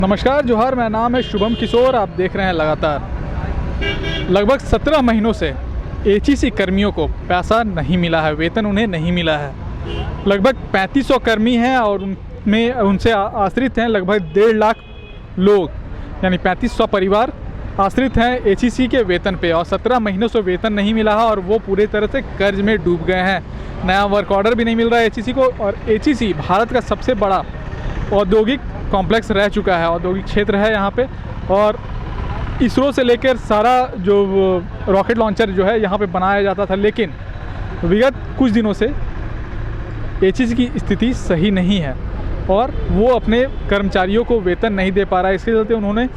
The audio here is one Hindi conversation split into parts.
नमस्कार जोहार, मेरा नाम है शुभम किशोर। आप देख रहे हैं लगातार। लगभग 17 महीनों से एचईसी कर्मियों को पैसा नहीं मिला है, वेतन उन्हें नहीं मिला है। लगभग 3500 कर्मी हैं और उनमें उनसे आश्रित हैं लगभग 1.5 लाख लोग, यानी 3500 परिवार आश्रित हैं एचईसी के वेतन पे। और 17 महीनों से वेतन नहीं मिला है और वो पूरी तरह से कर्ज में डूब गए हैं। नया वर्क ऑर्डर भी नहीं मिल रहा है एचईसी को। और एचईसी भारत का सबसे बड़ा औद्योगिक कॉम्प्लेक्स रह चुका है, औद्योगिक क्षेत्र है यहाँ पे। और इसरो से लेकर सारा जो रॉकेट लॉन्चर जो है यहाँ पे बनाया जाता था, लेकिन विगत कुछ दिनों से एचईसी की स्थिति सही नहीं है और वो अपने कर्मचारियों को वेतन नहीं दे पा रहा है। इसके चलते उन्होंने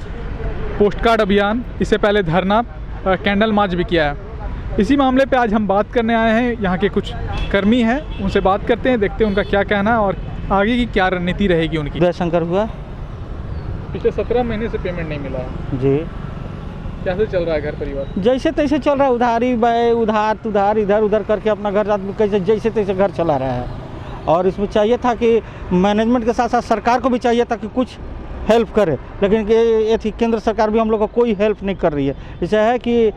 पोस्ट कार्ड अभियान, इससे पहले धरना, कैंडल मार्च भी किया है। इसी मामले पे आज हम बात करने आए हैं। यहाँ के कुछ कर्मी हैं, उनसे बात करते हैं, देखते हैं उनका क्या कहना है और आगे की क्या रणनीति रहेगी उनकी। जयशंकर हुआ। पिछले 17 महीने से पेमेंट नहीं मिला है जी। कैसे चल रहा है घर परिवार? जैसे तैसे चल रहा है, उधारी बाय उधार तुधार इधर उधर करके अपना घर आदमी कैसे जैसे तैसे घर चला रहा है। और इसमें चाहिए था कि मैनेजमेंट के साथ साथ सरकार को भी चाहिए था कि कुछ हेल्प करे, लेकिन ये थी केंद्र सरकार भी हम लोग को कोई हेल्प नहीं कर रही है। जैसे है कि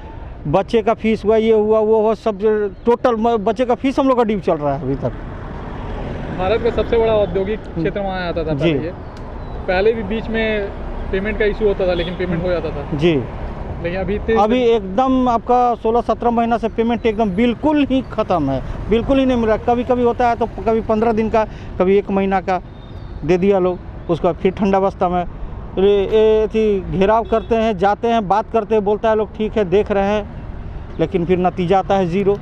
बच्चे का फीस हुआ, ये हुआ वो हुआ, सब टोटल बच्चे का फीस हम लोग का ड्यू चल रहा है अभी तक। भारत का सबसे बड़ा औद्योगिक क्षेत्र माना जाता था पहले भी बीच में पेमेंट का इशू होता था, लेकिन पेमेंट हो जाता था जी। लेकिन अभी एकदम आपका 16-17 महीना से पेमेंट एकदम बिल्कुल ही ख़त्म है, बिल्कुल ही नहीं मिल रहा। कभी कभी होता है तो कभी 15 दिन का, कभी 1 महीना का दे दिया लोग, उसका फिर ठंडा अवस्था में घेराव करते हैं, जाते हैं, बात करते हैं, बोलता है लोग ठीक है देख रहे हैं, लेकिन फिर नतीजा आता है ज़ीरो।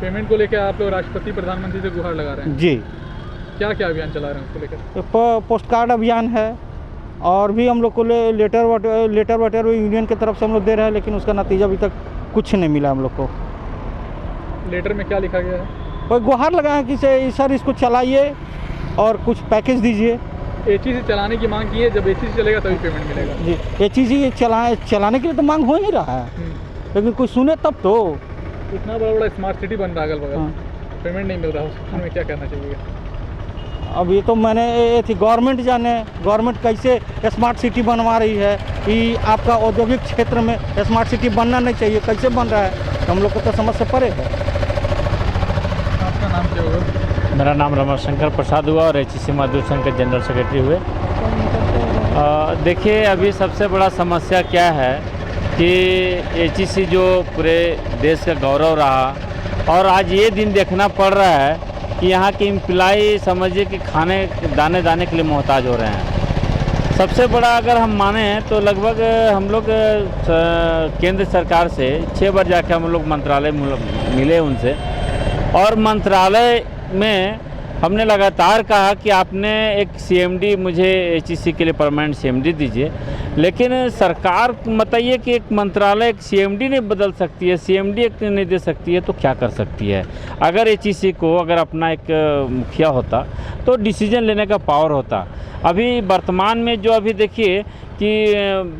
पेमेंट को लेकर आप लोग राष्ट्रपति प्रधानमंत्री से गुहार लगा रहे हैं जी। क्या क्या अभियान चला रहे हैं उसको लेकर? पोस्ट कार्ड अभियान है और भी हम लोग को लेटर वटर यूनियन की तरफ से हम लोग दे रहे हैं, लेकिन उसका नतीजा अभी तक कुछ नहीं मिला हम लोग को। लेटर में क्या लिखा गया है? कोई गुहार लगा है कि सर इसको चलाइए और कुछ पैकेज दीजिए। एचईसी चलाने की मांग की है, जब एचईसी चलेगा तभी पेमेंट मिलेगा जी। एचईसी चलाने के लिए तो मांग हो ही रहा है, लेकिन कोई सुने तब तो। इतना बड़ा स्मार्ट सिटी बन रहा है अगल बगल, पेमेंट नहीं मिल रहा है, उसमें क्या करना चाहिए? अब ये तो मैंने थी गवर्नमेंट जाने, गवर्नमेंट कैसे स्मार्ट सिटी बनवा रही है कि आपका औद्योगिक क्षेत्र में स्मार्ट सिटी बनना नहीं चाहिए, कैसे बन रहा है हम लोग को तो समझ से परे है। आपका नाम क्या हुआ? मेरा नाम रमाशंकर प्रसाद हुआ और एचईसी मजदूर संघ के जनरल सेक्रेटरी हुए। देखिए, अभी सबसे बड़ा समस्या क्या है कि एचईसी जो पूरे देश का गौरव रहा और आज ये दिन देखना पड़ रहा है कि यहाँ के एम्प्लॉय समझिए कि खाने दाने के लिए मोहताज हो रहे हैं। सबसे बड़ा अगर हम माने तो लगभग हम लोग केंद्र सरकार से 6 बार जाके हम लोग मंत्रालय मिले उनसे, और मंत्रालय में हमने लगातार कहा कि आपने एक सीएमडी मुझे एचईसी के लिए परमानेंट सीएमडी दीजिए, लेकिन सरकार बताइए कि एक मंत्रालय एक सीएमडी नहीं बदल सकती है, सीएमडी एक नहीं दे सकती है, तो क्या कर सकती है? अगर एचईसी को अगर अपना एक मुखिया होता तो डिसीजन लेने का पावर होता। अभी वर्तमान में जो अभी देखिए कि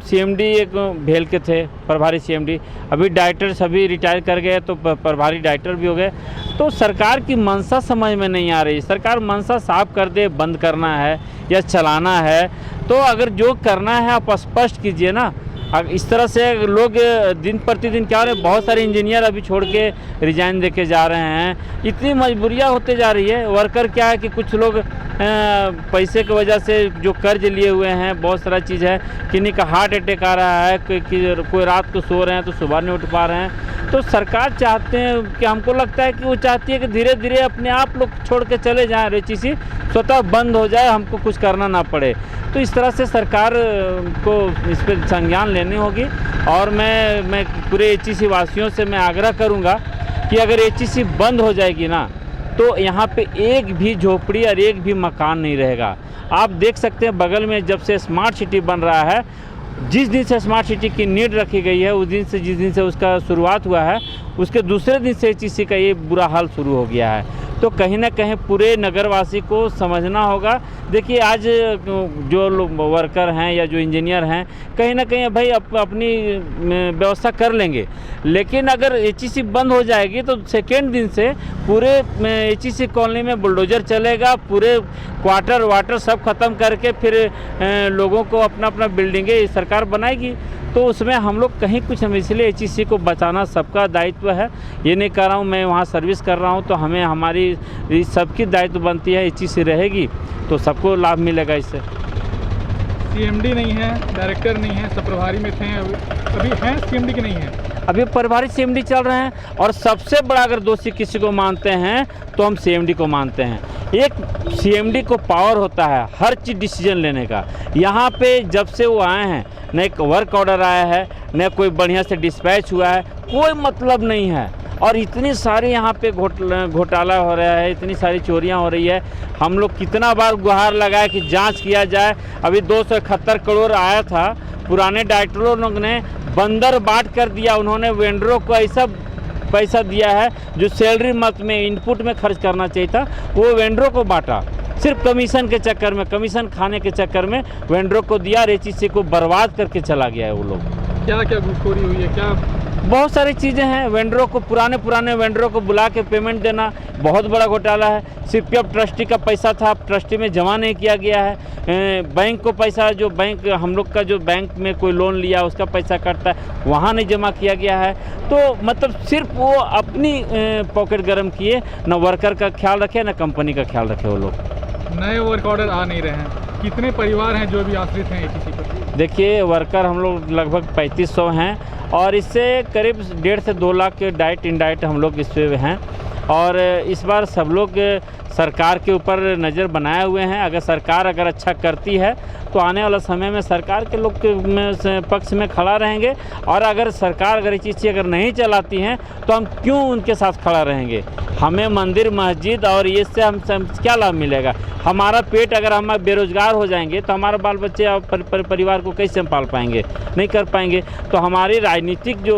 सीएमडी एक भेल के थे, प्रभारी सीएमडी, अभी डायरेक्टर सभी रिटायर कर गए तो प्रभारी डायरेक्टर भी हो गए। तो सरकार की मंशा समझ में नहीं आ रही। सरकार मंशा साफ कर दे, बंद करना है या चलाना है, तो अगर जो करना है आप स्पष्ट कीजिए ना। अब इस तरह से लोग दिन प्रतिदिन क्या हो रहे हैं, बहुत सारे इंजीनियर अभी छोड़ के रिजाइन दे के जा रहे हैं। इतनी मजबूरियां होते जा रही है। वर्कर क्या है कि कुछ लोग पैसे की वजह से जो कर्ज लिए हुए हैं, बहुत सारा चीज़ है, किन्हीं का हार्ट अटैक आ रहा है, कोई रात को सो रहे हैं तो सुबह नहीं उठ पा रहे हैं। तो सरकार चाहते हैं कि, हमको लगता है कि वो चाहती है कि धीरे धीरे अपने आप लोग छोड़ के चले जाएँ, एचईसी स्वतः बंद हो जाए, हमको कुछ करना ना पड़े। तो इस तरह से सरकार को इस पर संज्ञान लेनी होगी। और मैं पूरे एचईसी वासियों से मैं आग्रह करूंगा कि अगर एचईसी बंद हो जाएगी ना, तो यहाँ पे एक भी झोपड़ी और एक भी मकान नहीं रहेगा। आप देख सकते हैं बगल में जब से स्मार्ट सिटी बन रहा है, जिस दिन से स्मार्ट सिटी की नींव रखी गई है, उस दिन से जिस दिन से उसका शुरुआत हुआ है, उसके दूसरे दिन से एचईसी का ये बुरा हाल शुरू हो गया है। तो कहीं ना कहीं पूरे नगरवासी को समझना होगा। देखिए आज जो लोग वर्कर हैं या जो इंजीनियर हैं कहीं ना कहीं भाई अपनी व्यवस्था कर लेंगे, लेकिन अगर एचईसी बंद हो जाएगी तो सेकेंड दिन से पूरे एचईसी कॉलोनी में बुलडोजर चलेगा, पूरे क्वार्टर वाटर सब खत्म करके फिर लोगों को अपना अपना बिल्डिंगें सरकार बनाएगी। तो उसमें हम लोग कहीं कुछ हम इसलिए एचईसी को बचाना सबका दायित्व है। ये नहीं कह रहा हूँ मैं वहाँ सर्विस कर रहा हूँ तो हमें हमारी सबकी दायित्व बनती है, एचईसी रहेगी तो सबको लाभ मिलेगा इससे। सीएमडी नहीं है, डायरेक्टर नहीं है, सब प्रभारी में थे, अभी हैं सीएमडी की नहीं है। अभी प्रभारी सीएमडी चल रहे हैं और सबसे बड़ा अगर दोषी किसी को मानते हैं तो हम सीएमडी को मानते हैं। एक सीएमडी को पावर होता है हर चीज़ डिसीजन लेने का। यहाँ पे जब से वो आए हैं न एक वर्क ऑर्डर आया है न कोई बढ़िया से डिस्पैच हुआ है, कोई मतलब नहीं है। और इतनी सारी यहाँ पे घोटाला हो रहा है, इतनी सारी चोरियाँ हो रही है। हम लोग कितना बार गुहार लगाए कि जांच किया जाए। अभी 271 करोड़ आया था, पुराने डायरेक्टरों लोग ने बंदर बांट कर दिया। उन्होंने वेंडरों को ऐसा पैसा दिया है जो सैलरी मत में इनपुट में खर्च करना चाहिए था, वो वेंडरों को बांटा। सिर्फ कमीशन के चक्कर में, कमीशन खाने के चक्कर में वेंडरों को दिया, एचईसी को बर्बाद करके चला गया है वो लोग। क्या क्या घूसखोरी हुई है, क्या बहुत सारी चीज़ें हैं। वेंडरों को पुराने वेंडरों को बुला के पेमेंट देना बहुत बड़ा घोटाला है। सीपीएफ ट्रस्टी का पैसा था, ट्रस्टी में जमा नहीं किया गया है। बैंक को पैसा, जो बैंक हम लोग का जो बैंक में कोई लोन लिया उसका पैसा कटता है, वहाँ नहीं जमा किया गया है। तो मतलब सिर्फ वो अपनी पॉकेट गर्म किए, न वर्कर का ख्याल रखे न कंपनी का ख्याल रखे वो लोग। नए वर्क ऑर्डर आ नहीं रहे हैं। कितने परिवार हैं जो भी आश्रित हैं एचईसी पर? देखिए वर्कर हम लोग लगभग 3500 हैं और इससे करीब 1.5 से 2 लाख के डायरेक्ट इनडायरेक्ट हम लोग इस पे हैं। और इस बार सब लोग सरकार के ऊपर नज़र बनाए हुए हैं। अगर सरकार अच्छा करती है तो आने वाला समय में सरकार के लोग के पक्ष में खड़ा रहेंगे। और अगर सरकार ये चीज़ अगर नहीं चलाती हैं तो हम क्यों उनके साथ खड़ा रहेंगे। हमें मंदिर मस्जिद और ये से हम क्या लाभ मिलेगा। हमारा पेट, अगर हम बेरोजगार हो जाएंगे तो हमारा बाल बच्चे और परिवार को कैसे हम पाल पाएंगे, नहीं कर पाएंगे। तो हमारी राजनीतिक जो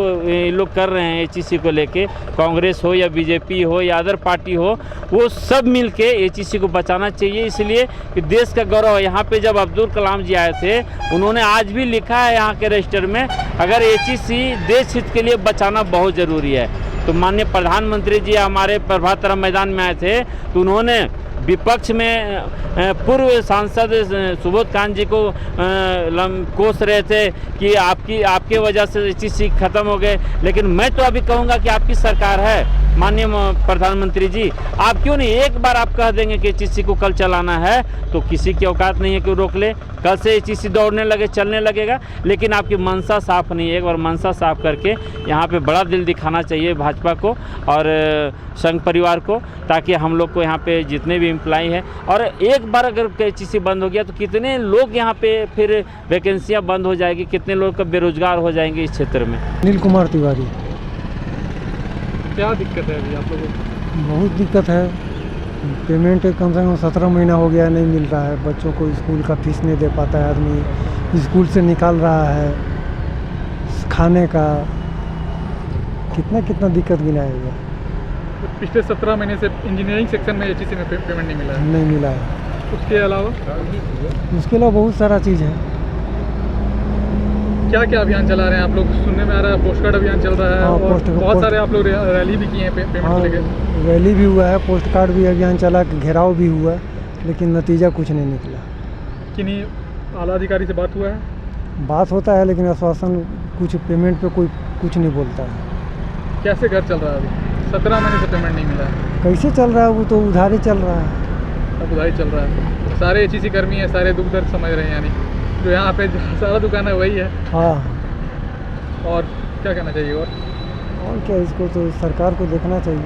लोग कर रहे हैं एचईसी को लेके, कांग्रेस हो या बीजेपी हो या अदर पार्टी हो, वो सब मिल के एचईसी को बचाना चाहिए। इसलिए कि देश का गौरव है। यहाँ पे जब अब्दुल कलाम जी आए थे उन्होंने आज भी लिखा है यहाँ के रजिस्टर में, अगर एचईसी देश हित के लिए बचाना बहुत ज़रूरी है। तो माननीय प्रधानमंत्री जी हमारे प्रभात तारा मैदान में आए थे तो उन्होंने विपक्ष में पूर्व सांसद सुबोध कांत जी को कोस रहे थे कि आपके वजह से एचईसी खत्म हो गए। लेकिन मैं तो अभी कहूँगा कि आपकी सरकार है माननीय प्रधानमंत्री जी, आप क्यों नहीं एक बार आप कह देंगे कि एचईसी को कल चलाना है, तो किसी की औकात नहीं है कि रोक ले। कल से एचईसी दौड़ने लगे, चलने लगेगा। लेकिन आपकी मनसा साफ नहीं है। एक बार मनसा साफ करके यहाँ पे बड़ा दिल दिखाना चाहिए भाजपा को और संघ परिवार को, ताकि हम लोग को यहाँ पे जितने भी एम्प्लॉय हैं, और एक बार अगर एचईसी बंद हो गया तो कितने लोग यहाँ पे फिर वैकेंसियाँ बंद हो जाएगी, कितने लोग का बेरोजगार हो जाएंगे इस क्षेत्र में। अनिल कुमार तिवारी। क्या दिक्कत है अभी आप लोगों को? बहुत दिक्कत है। पेमेंट कम से कम 17 महीना हो गया नहीं मिल रहा है। बच्चों को स्कूल का फीस नहीं दे पाता है, आदमी स्कूल से निकाल रहा है, खाने का कितना दिक्कत गिनाएगा। पिछले 17 महीने से इंजीनियरिंग सेक्शन में एचईसी में पेमेंट नहीं मिला है। नहीं मिला है। उसके अलावा बहुत सारा चीज़ है। क्या क्या अभियान चला रहे हैं आप लोग? सुनने में आ रहा है पोस्ट कार्ड अभियान चल रहा है। हाँ, और बहुत सारे आप लोग रैली भी किए हैं पेमेंट को लेकर। रैली भी हुआ है, पोस्ट कार्ड भी अभियान चला, घेराव भी हुआ, लेकिन नतीजा कुछ नहीं निकला। किन्हीं आला अधिकारी से बात हुआ है? बात होता है लेकिन आश्वासन कुछ पेमेंट पे कोई कुछ नहीं बोलता है। कैसे घर चल रहा है अभी? 17 महीने से पेमेंट नहीं मिला है। कैसे चल रहा है? वो तो उधारी चल रहा है। अब उधारी चल रहा है। सारे एचईसी कर्मी हैं, सारे दुख दर्द समझ रहे हैं, यानी जो यहाँ पे सारा दुकान है वही है। हाँ। और क्या कहना चाहिए? और क्या, इसको तो सरकार को देखना चाहिए।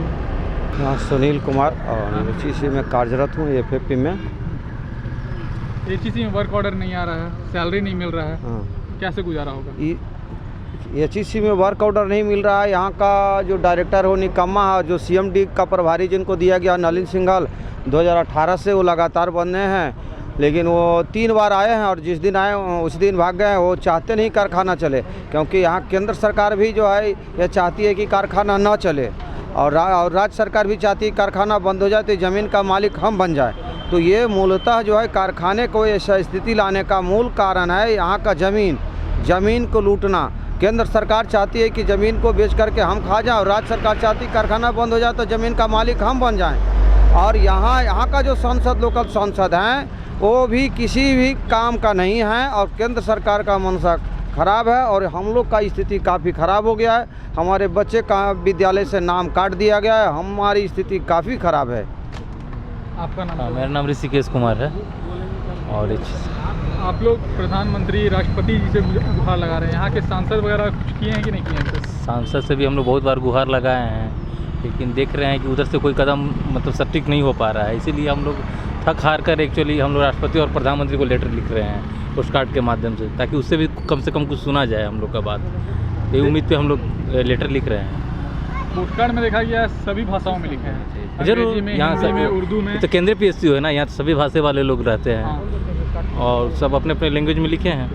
हाँ, सुनील कुमार और एचईसी में कार्यरत हूँ, एफएपी में। एचईसी में वर्क ऑर्डर नहीं आ रहा है, सैलरी नहीं मिल रहा है। हाँ, कैसे गुजारा होगा? एचईसी में वर्क ऑर्डर नहीं मिल रहा है। यहाँ का जो डायरेक्टर हो निकम्मा है, जो सीएमडी का प्रभारी जिनको दिया गया नलिन सिंघल 2018 से वो लगातार बने हैं, लेकिन वो 3 बार आए हैं और जिस दिन आए उस दिन भाग गए हैं। वो चाहते नहीं कारखाना चले, क्योंकि यहाँ केंद्र सरकार भी जो है ये चाहती है कि कारखाना ना चले। और राज्य सरकार भी चाहती है कारखाना बंद हो जाए तो ज़मीन का मालिक हम बन जाए। तो ये मूलतः जो है कारखाने को ऐसा स्थिति लाने का मूल कारण है यहाँ का ज़मीन को लूटना। केंद्र सरकार चाहती है कि ज़मीन को बेच करके हम खा जाएं और राज्य सरकार चाहती है कारखाना बंद हो जाए तो ज़मीन का मालिक हम बन जाएं। और यहाँ का जो सांसद लोकल सांसद हैं वो भी किसी भी काम का नहीं है और केंद्र सरकार का मंशा खराब है और हम लोग का स्थिति काफ़ी ख़राब हो गया है। हमारे बच्चे का विद्यालय से नाम काट दिया गया है, हमारी स्थिति काफ़ी ख़राब है। आपका नाम? मेरा नाम ऋषिकेश कुमार है। और आप लोग प्रधानमंत्री राष्ट्रपति जी से गुहार लगा रहे हैं, यहाँ के सांसद वगैरह कुछ किए हैं कि नहीं किए हैं? सांसद से भी हम लोग बहुत बार गुहार लगाए हैं, लेकिन देख रहे हैं कि उधर से कोई कदम मतलब सटीक नहीं हो पा रहा है। इसीलिए हम लोग थक हार कर एक्चुअली हम लोग राष्ट्रपति और प्रधानमंत्री को लेटर लिख रहे हैं पोस्ट कार्ड के माध्यम से, ताकि उससे भी कम से कम कुछ सुना जाए हम लोग का बात। ये उम्मीद पे हम लोग लेटर लिख रहे हैं। पोस्ट कार्ड में देखा गया है सभी भाषाओं में लिखे हैं, जरूर। अंग्रेजी में, यहाँ हिंदी में, उर्दू में। तो केंद्रीय PSU है ना, यहाँ सभी भाषा वाले लोग रहते हैं और सब अपने अपने लैंग्वेज में लिखे हैं।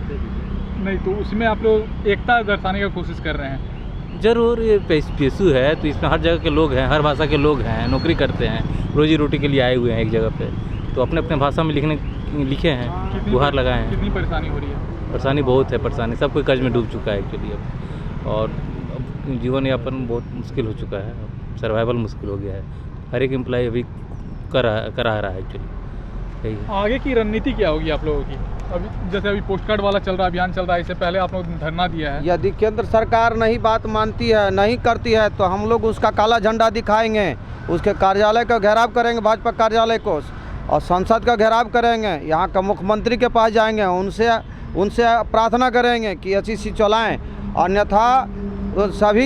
नहीं तो उसमें आप लोग एकता दर्शाने की कोशिश कर रहे हैं। जरूर, ये PSU है तो इसमें हर जगह के लोग हैं, हर भाषा के लोग हैं, नौकरी करते हैं, रोजी रोटी के लिए आए हुए हैं एक जगह पे, तो अपने अपने भाषा में लिखे हैं, गुहार लगाए हैं। कितनी परेशानी हो रही है? परेशानी बहुत है, परेशानी सब कोई कर्ज में डूब चुका है एक्चुअली अब, और जीवन यापन बहुत मुश्किल हो चुका है, सर्वाइवल मुश्किल हो गया है। हर एक एम्प्लॉय अभी करा रहा है एक्चुअली। यही है। आगे की रणनीति क्या होगी आप लोगों की? अभी जैसे अभी पोस्ट कार्ड वाला चल रहा है, अभियान चल रहा है, इससे पहले आप लोग धरना दिया है। यदि केंद्र सरकार नहीं बात मानती है, नहीं करती है, तो हम लोग उसका काला झंडा दिखाएंगे, उसके कार्यालय का घेराव करेंगे, भाजपा कार्यालय को, और संसद का घेराव करेंगे, यहाँ का मुख्यमंत्री के पास जाएंगे, उनसे प्रार्थना करेंगे कि HEC चलाएं, अन्यथा सभी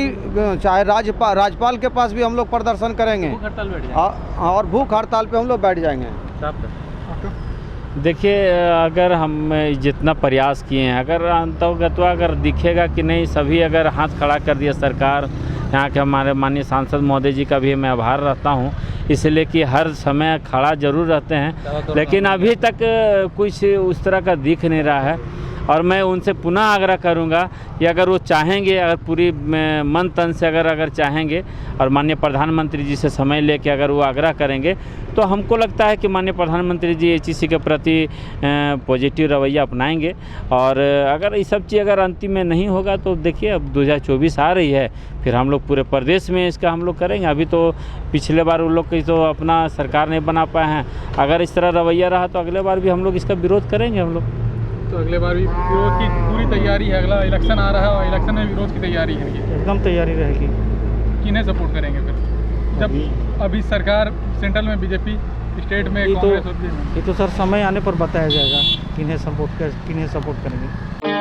चाहे राज्यपाल के पास भी हम लोग प्रदर्शन करेंगे और भूख हड़ताल पे हम लोग बैठ जाएंगे। देखिए, अगर हम जितना प्रयास किए हैं, अगर अंतर्गतवा अगर दिखेगा कि नहीं, सभी अगर हाथ खड़ा कर दिया सरकार, यहाँ के हमारे माननीय सांसद महोदय जी का भी मैं आभार रहता हूँ, इसलिए कि हर समय खड़ा जरूर रहते हैं, लेकिन अभी तक कुछ उस तरह का दिख नहीं रहा है। और मैं उनसे पुनः आग्रह करूंगा कि अगर वो चाहेंगे, अगर पूरी मन तन से अगर चाहेंगे और माननीय प्रधानमंत्री जी से समय लेके अगर वो आग्रह करेंगे, तो हमको लगता है कि माननीय प्रधानमंत्री जी HEC के प्रति पॉजिटिव रवैया अपनाएंगे। और अगर ये सब चीज़ अगर अंतिम में नहीं होगा तो देखिए, अब 2024 आ रही है, फिर हम लोग पूरे प्रदेश में इसका हम लोग करेंगे। अभी तो पिछले बार उन लोग की तो अपना सरकार नहीं बना पाए हैं, अगर इस तरह रवैया रहा तो अगले बार भी हम लोग इसका विरोध करेंगे हम लोग। तो अगले बार भी विरोध की पूरी तैयारी है? अगला इलेक्शन आ रहा है और इलेक्शन में विरोध की तैयारी है, एकदम तैयारी रहेगी। किन्हें सपोर्ट करेंगे फिर, जब अभी सरकार सेंट्रल में BJP, स्टेट में कांग्रेस? ये तो सर समय आने पर बताया जाएगा किन्हें सपोर्ट करेंगे।